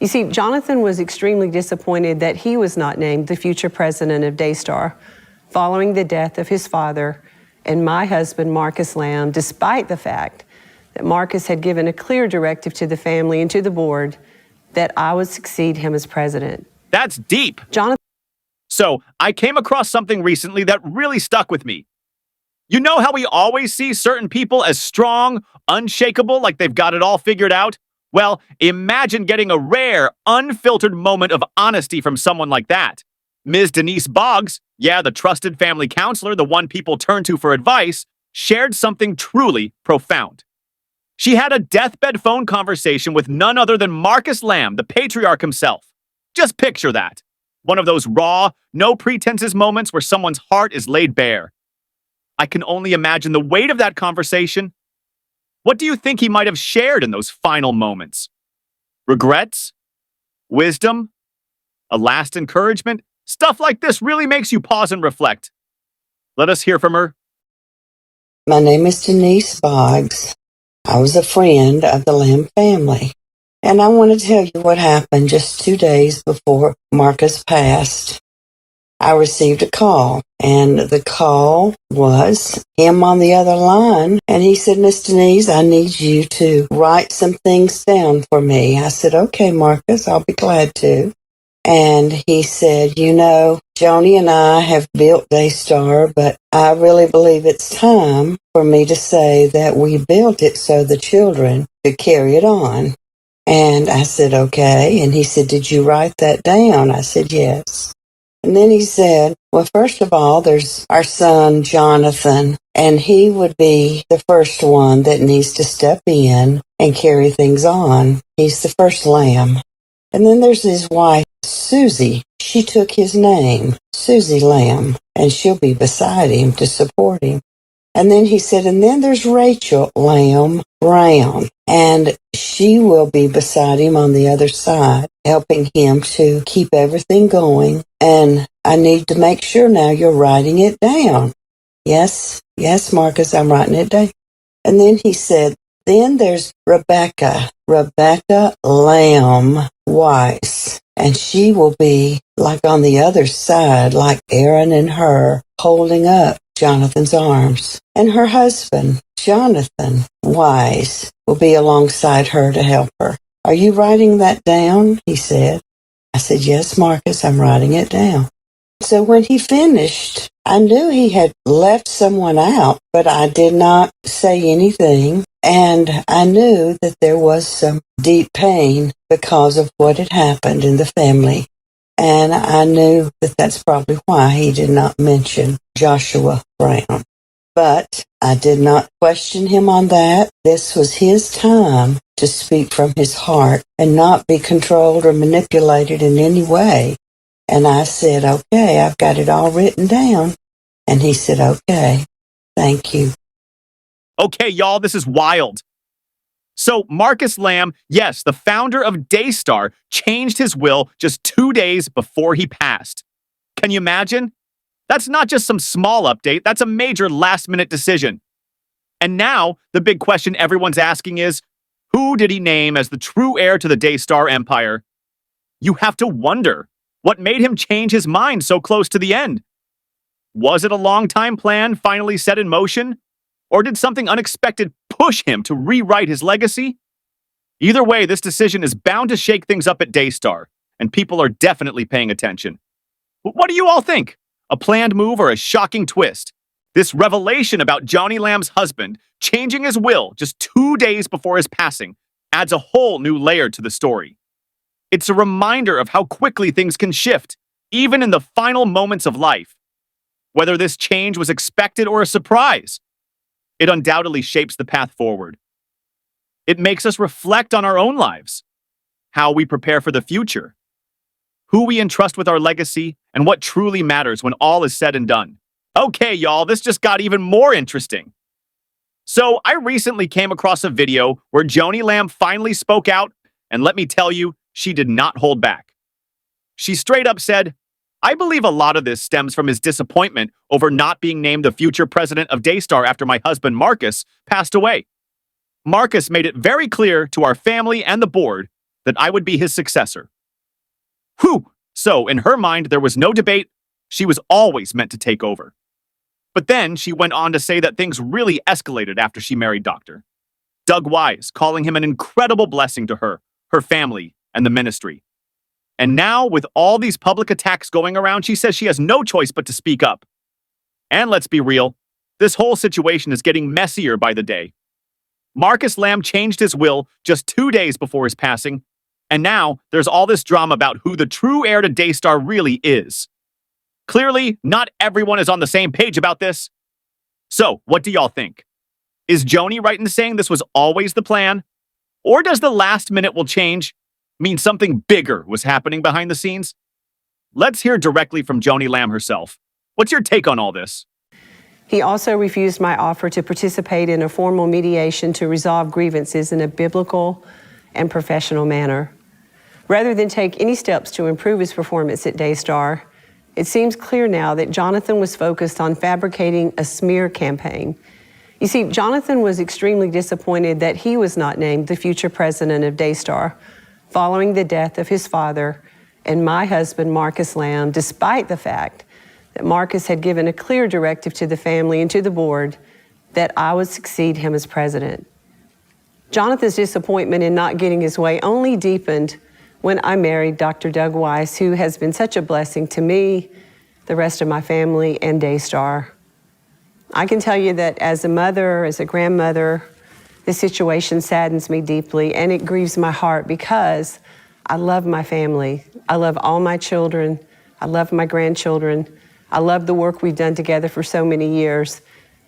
You see, Jonathan was extremely disappointed that he was not named the future president of Daystar following the death of his father and my husband, Marcus Lamb, despite the fact that Marcus had given a clear directive to the family and to the board that I would succeed him as president. That's deep. Jonathan. So, I came across something recently that really stuck with me. You know how we always see certain people as strong, unshakable, like they've got it all figured out? Well, imagine getting a rare, unfiltered moment of honesty from someone like that. Ms. Denise Boggs, the trusted family counselor, the one people turn to for advice, shared something truly profound. She had a deathbed phone conversation with none other than Marcus Lamb, the patriarch himself. Just picture that. One of those raw, no pretenses moments where someone's heart is laid bare. I can only imagine the weight of that conversation. What do you think he might have shared in those final moments? Regrets? Wisdom? A last encouragement? Stuff like this really makes you pause and reflect. Let us hear from her. My name is Denise Boggs. I was a friend of the Lamb family. And I want to tell you what happened just 2 days before Marcus passed. I received a call, and the call was him on the other line. And he said, Miss Denise, I need you to write some things down for me. I said, okay, Marcus, I'll be glad to. And he said, you know, Joni and I have built Daystar, but I really believe it's time for me to say that we built it so the children could carry it on. And I said, okay. And he said, did you write that down? I said, yes. And then he said, well, first of all, there's our son, Jonathan, and he would be the first one that needs to step in and carry things on. He's the first lamb. And then there's his wife, Susie. She took his name, Susie Lamb, and she'll be beside him to support him. And then he said, and then there's Rachel Lamb Brown, and she will be beside him on the other side, helping him to keep everything going. And I need to make sure now you're writing it down. Yes, Marcus, I'm writing it down. And then he said, then there's Rebecca Lamb Weiss, and she will be like on the other side, like Aaron and her, holding up Jonathan's arms. And her husband, Jonathan Weiss, will be alongside her to help her. Are you writing that down? He said. I said, yes, Marcus, I'm writing it down. So when he finished, I knew he had left someone out, but I did not say anything. And I knew that there was some deep pain because of what had happened in the family. And I knew that that's probably why he did not mention Joshua Brown. But I did not question him on that. This was his time to speak from his heart and not be controlled or manipulated in any way. And I said, okay, I've got it all written down. And he said, okay, thank you. Okay, y'all, this is wild. So Marcus Lamb, yes, the founder of Daystar, changed his will just 2 days before he passed. Can you imagine? That's not just some small update, that's a major last-minute decision. And now, the big question everyone's asking is, who did he name as the true heir to the Daystar empire? You have to wonder, what made him change his mind so close to the end? Was it a long-time plan finally set in motion? Or did something unexpected push him to rewrite his legacy? Either way, this decision is bound to shake things up at Daystar, and people are definitely paying attention. What do you all think? A planned move or a shocking twist? This revelation about Joni Lamb's husband changing his will just 2 days before his passing adds a whole new layer to the story. It's a reminder of how quickly things can shift, even in the final moments of life. Whether this change was expected or a surprise, it undoubtedly shapes the path forward. It makes us reflect on our own lives, how we prepare for the future, who we entrust with our legacy, and what truly matters when all is said and done. Okay, y'all, this just got even more interesting. So, I recently came across a video where Joni Lamb finally spoke out, and let me tell you, she did not hold back. She straight up said, I believe a lot of this stems from his disappointment over not being named the future president of Daystar after my husband Marcus passed away. Marcus made it very clear to our family and the board that I would be his successor. Whew! So, in her mind, there was no debate. She was always meant to take over. But then she went on to say that things really escalated after she married Dr. Doug Wise, calling him an incredible blessing to her, her family, and the ministry. And now, with all these public attacks going around, she says she has no choice but to speak up. And let's be real, this whole situation is getting messier by the day. Marcus Lamb changed his will just 2 days before his passing, and now there's all this drama about who the true heir to Daystar really is. Clearly, not everyone is on the same page about this. So, what do y'all think? Is Joni right in saying this was always the plan? Or does the last minute will change mean something bigger was happening behind the scenes? Let's hear directly from Joni Lamb herself. What's your take on all this? He also refused my offer to participate in a formal mediation to resolve grievances in a biblical and professional manner. Rather than take any steps to improve his performance at Daystar, it seems clear now that Jonathan was focused on fabricating a smear campaign. You see, Jonathan was extremely disappointed that he was not named the future president of Daystar following the death of his father and my husband, Marcus Lamb, despite the fact that Marcus had given a clear directive to the family and to the board that I would succeed him as president. Jonathan's disappointment in not getting his way only deepened when I married Dr. Doug Wise, who has been such a blessing to me, the rest of my family, and Daystar. I can tell you that as a mother, as a grandmother, this situation saddens me deeply, and it grieves my heart because I love my family. I love all my children. I love my grandchildren. I love the work we've done together for so many years.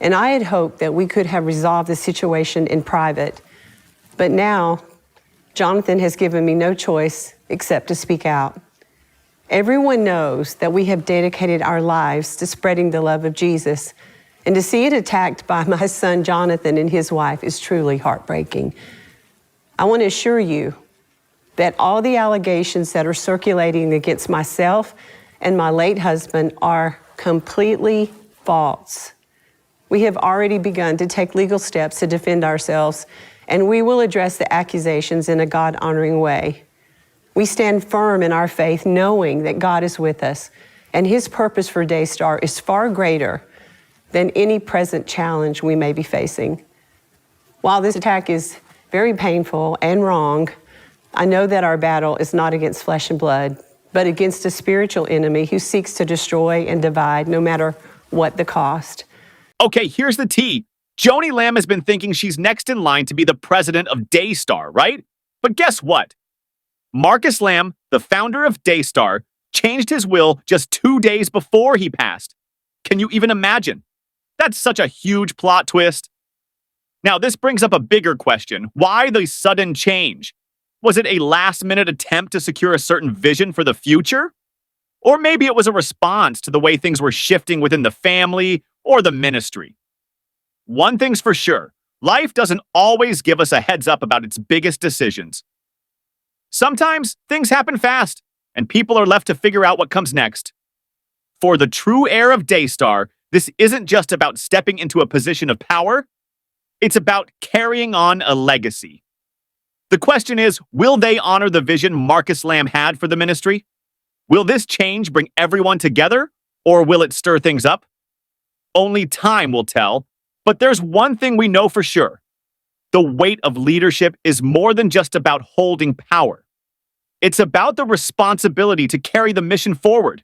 And I had hoped that we could have resolved the situation in private. But now, Jonathan has given me no choice except to speak out. Everyone knows that we have dedicated our lives to spreading the love of Jesus. And to see it attacked by my son Jonathan and his wife is truly heartbreaking. I want to assure you that all the allegations that are circulating against myself and my late husband are completely false. We have already begun to take legal steps to defend ourselves, and we will address the accusations in a God-honoring way. We stand firm in our faith, knowing that God is with us, and his purpose for Daystar is far greater than any present challenge we may be facing. While this attack is very painful and wrong, I know that our battle is not against flesh and blood, but against a spiritual enemy who seeks to destroy and divide no matter what the cost. Okay, here's the tea. Joni Lamb has been thinking she's next in line to be the president of Daystar, right? But guess what? Marcus Lamb, the founder of Daystar, changed his will just 2 days before he passed. Can you even imagine? That's such a huge plot twist. Now, this brings up a bigger question. Why the sudden change? Was it a last-minute attempt to secure a certain vision for the future? Or maybe it was a response to the way things were shifting within the family or the ministry. One thing's for sure, life doesn't always give us a heads up about its biggest decisions. Sometimes things happen fast, and people are left to figure out what comes next. For the true heir of Daystar, this isn't just about stepping into a position of power, it's about carrying on a legacy. The question is, will they honor the vision Marcus Lamb had for the ministry? Will this change bring everyone together, or will it stir things up? Only time will tell, but there's one thing we know for sure. The weight of leadership is more than just about holding power. It's about the responsibility to carry the mission forward.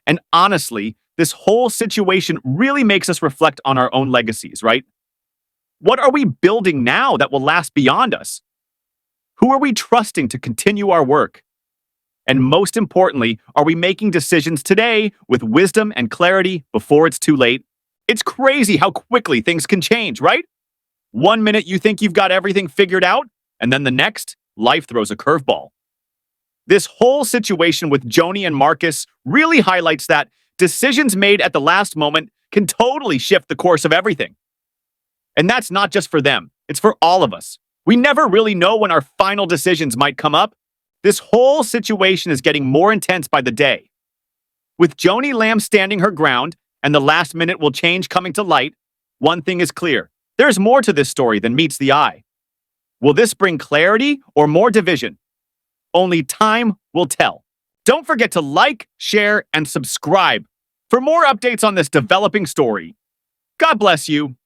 And honestly, this whole situation really makes us reflect on our own legacies, right? What are we building now that will last beyond us? Who are we trusting to continue our work? And most importantly, are we making decisions today with wisdom and clarity before it's too late? It's crazy how quickly things can change, right? 1 minute you think you've got everything figured out, and then the next, life throws a curveball. This whole situation with Joni and Marcus really highlights that decisions made at the last moment can totally shift the course of everything. And that's not just for them, it's for all of us. We never really know when our final decisions might come up. This whole situation is getting more intense by the day. With Joni Lamb standing her ground and the last minute will change coming to light, one thing is clear. There's more to this story than meets the eye. Will this bring clarity or more division? Only time will tell. Don't forget to like, share, and subscribe for more updates on this developing story. God bless you.